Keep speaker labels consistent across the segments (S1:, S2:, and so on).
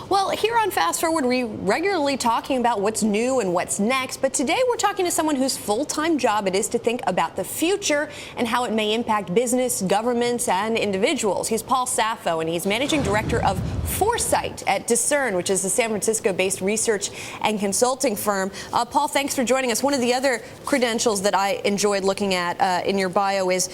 S1: Well, here on Fast Forward, we regularly talking about what's new and what's next, but today we're talking to someone whose full-time job it is to think about the future and how it may impact business, governments, and individuals. He's Paul Saffo, and he's managing director of Foresight at Discern, which is a San Francisco-based research and consulting firm. Paul, thanks for joining us. One of the other credentials that I enjoyed looking at in your bio is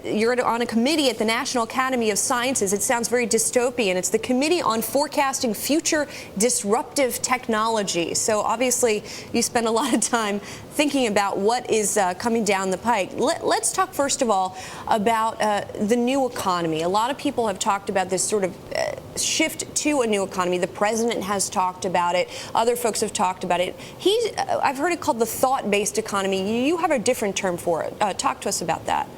S1: you're on a committee at the National Academy of Sciences. It sounds very dystopian. It's the Committee on Forecasting Future Disruptive Technology. So obviously you spend a lot of time thinking about what is coming down the pike. Let's talk first of all about the new economy. A lot of people have talked about this sort of shift to a new economy. The president has talked about it. Other folks have talked about it. I've heard it called the thought-based economy. You have a different term for it. Talk to us about that.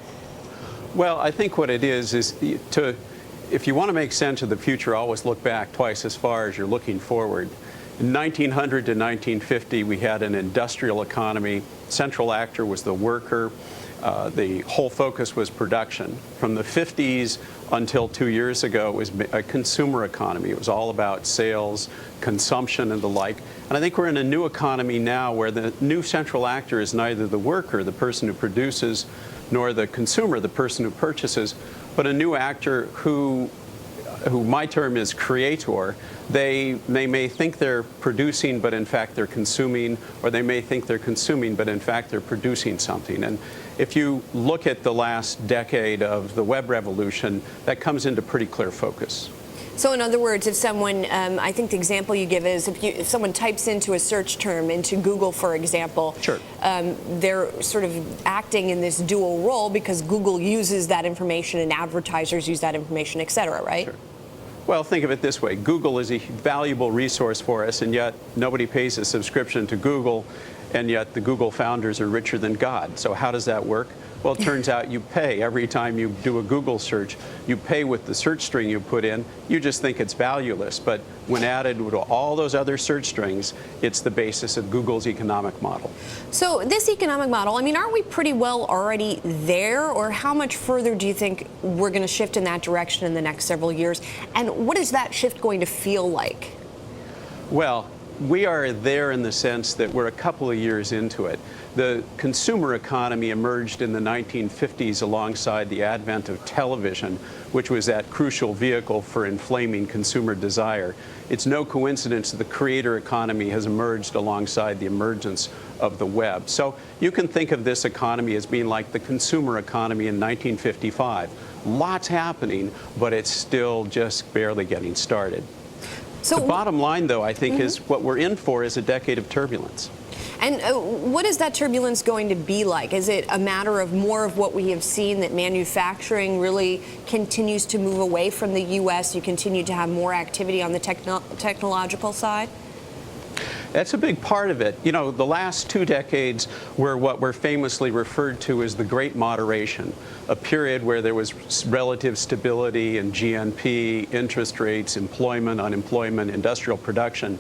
S2: Well, I think what it is if you want to make sense of the future, always look back twice as far as you're looking forward. In 1900 to 1950, we had an industrial economy. Central actor was the worker. The whole focus was production. From the 50s until 2 years ago, it was a consumer economy. It was all about sales, consumption, and the like. And I think we're in a new economy now where the new central actor is neither the worker, the person who produces, nor the consumer, the person who purchases, but a new actor who my term is creator. They may think they're producing, but in fact they're consuming, or they may think they're consuming, but in fact they're producing something. And if you look at the last decade of the web revolution, that comes into pretty clear focus.
S1: So in other words, if someone, I think the example you give is if someone types into a search term into Google, for example,
S2: sure.
S1: They're sort of acting in this dual role because Google uses that information and advertisers use that information, et cetera, right?
S2: Sure. Well, think of it this way. Google is a valuable resource for us, and yet nobody pays a subscription to Google, and yet the Google founders are richer than God. So how does that work? Well, it turns out you pay every time you do a Google search. You pay with the search string you put in. You just think it's valueless. But when added to all those other search strings, it's the basis of Google's economic model.
S1: So this economic model, I mean, aren't we pretty well already there? Or how much further do you think we're going to shift in that direction in the next several years? And what is that shift going to feel like?
S2: Well, we are there in the sense that we're a couple of years into it. The consumer economy emerged in the 1950s alongside the advent of television, which was that crucial vehicle for inflaming consumer desire. It's no coincidence that the creator economy has emerged alongside the emergence of the web. So you can think of this economy as being like the consumer economy in 1955. Lots happening, but it's still just barely getting started. So the bottom line, though, I think, is what we're in for is a decade of turbulence.
S1: And what is that turbulence going to be like? Is it a matter of more of what we have seen, that manufacturing really continues to move away from the U.S.? You continue to have more activity on the technological side?
S2: That's a big part of it. You know, the last 2 decades were what were famously referred to as the Great Moderation, a period where there was relative stability in GNP, interest rates, employment, unemployment, industrial production.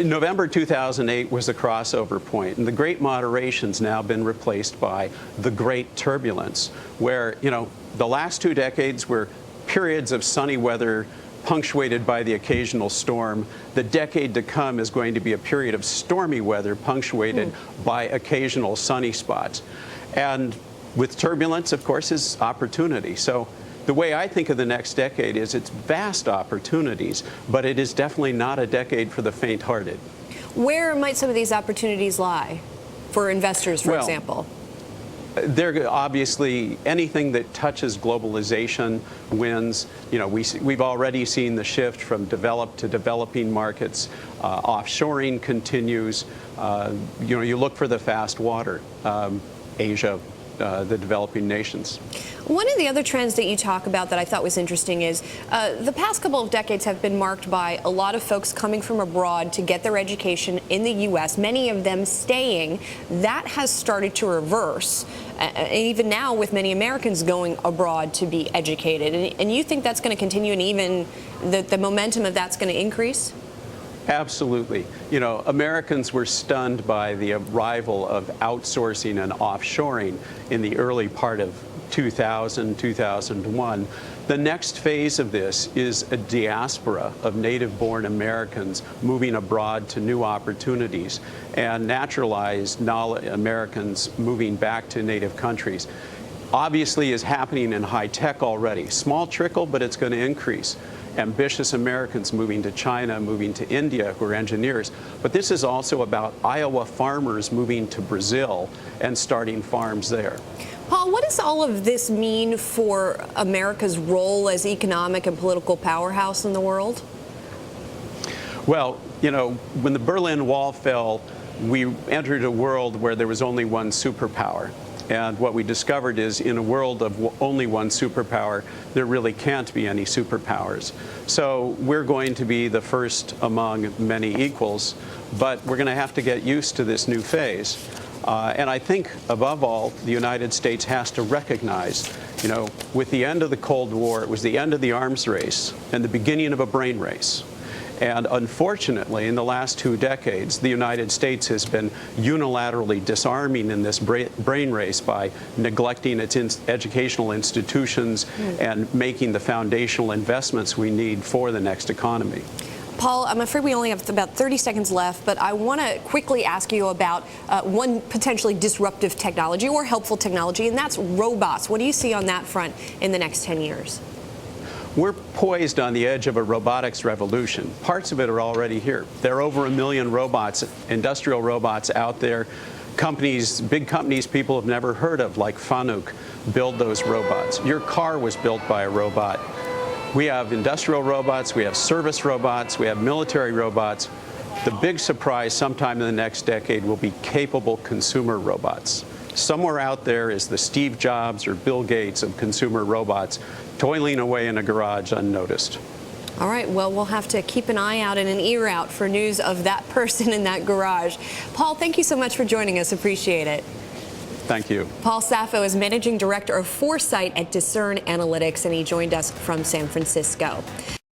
S2: November 2008 was a crossover point, and the Great Moderation's now been replaced by the Great Turbulence, where, you know, the last 2 decades were periods of sunny weather punctuated by the occasional storm. The decade to come is going to be a period of stormy weather punctuated by occasional sunny spots. And with turbulence, of course, is opportunity. So the way I think of the next decade is it's vast opportunities, but it is definitely not a decade for the faint-hearted.
S1: Where might some of these opportunities lie for investors, for example?
S2: There obviously, anything that touches globalization wins. You know, we've already seen the shift from developed to developing markets. Offshoring continues. You know, you look for the fast water. Asia, the developing nations.
S1: One of the other trends that you talk about that I thought was interesting is the past couple of decades have been marked by a lot of folks coming from abroad to get their education in the U.S., many of them staying. That has started to reverse, even now with many Americans going abroad to be educated. And you think that's going to continue, and even the momentum of that's going to increase?
S2: Absolutely. You know, Americans were stunned by the arrival of outsourcing and offshoring in the early part of 2000, 2001. The next phase of this is a diaspora of native-born Americans moving abroad to new opportunities and naturalized Americans moving back to native countries. Obviously is happening in high tech already. Small trickle, but it's going to increase. Ambitious Americans moving to China, moving to India, who are engineers. But this is also about Iowa farmers moving to Brazil and starting farms there.
S1: Paul, what does all of this mean for America's role as economic and political powerhouse in the world?
S2: Well, you know, when the Berlin Wall fell, we entered a world where there was only one superpower. And what we discovered is in a world of only one superpower, there really can't be any superpowers. So we're going to be the first among many equals, but we're going to have to get used to this new phase. And I think, above all, the United States has to recognize, you know, with the end of the Cold War, it was the end of the arms race and the beginning of a brain race. And unfortunately, in the last 2 decades, the United States has been unilaterally disarming in this brain race by neglecting its educational institutions and making the foundational investments we need for the next economy.
S1: Paul, I'm afraid we only have about 30 seconds left, but I want to quickly ask you about one potentially disruptive technology or helpful technology, and that's robots. What do you see on that front in the next 10 years?
S2: We're poised on the edge of a robotics revolution. Parts of it are already here. There are over 1 million robots, industrial robots out there. Companies, big companies people have never heard of, like Fanuc, build those robots. Your car was built by a robot. We have industrial robots, we have service robots, we have military robots. The big surprise sometime in the next decade will be capable consumer robots. Somewhere out there is the Steve Jobs or Bill Gates of consumer robots, toiling away in a garage unnoticed.
S1: All right, well, we'll have to keep an eye out and an ear out for news of that person in that garage. Paul, thank you so much for joining us. Appreciate it.
S2: Thank you.
S1: Paul Saffo is Managing Director of Foresight at Discern Analytics, and he joined us from San Francisco.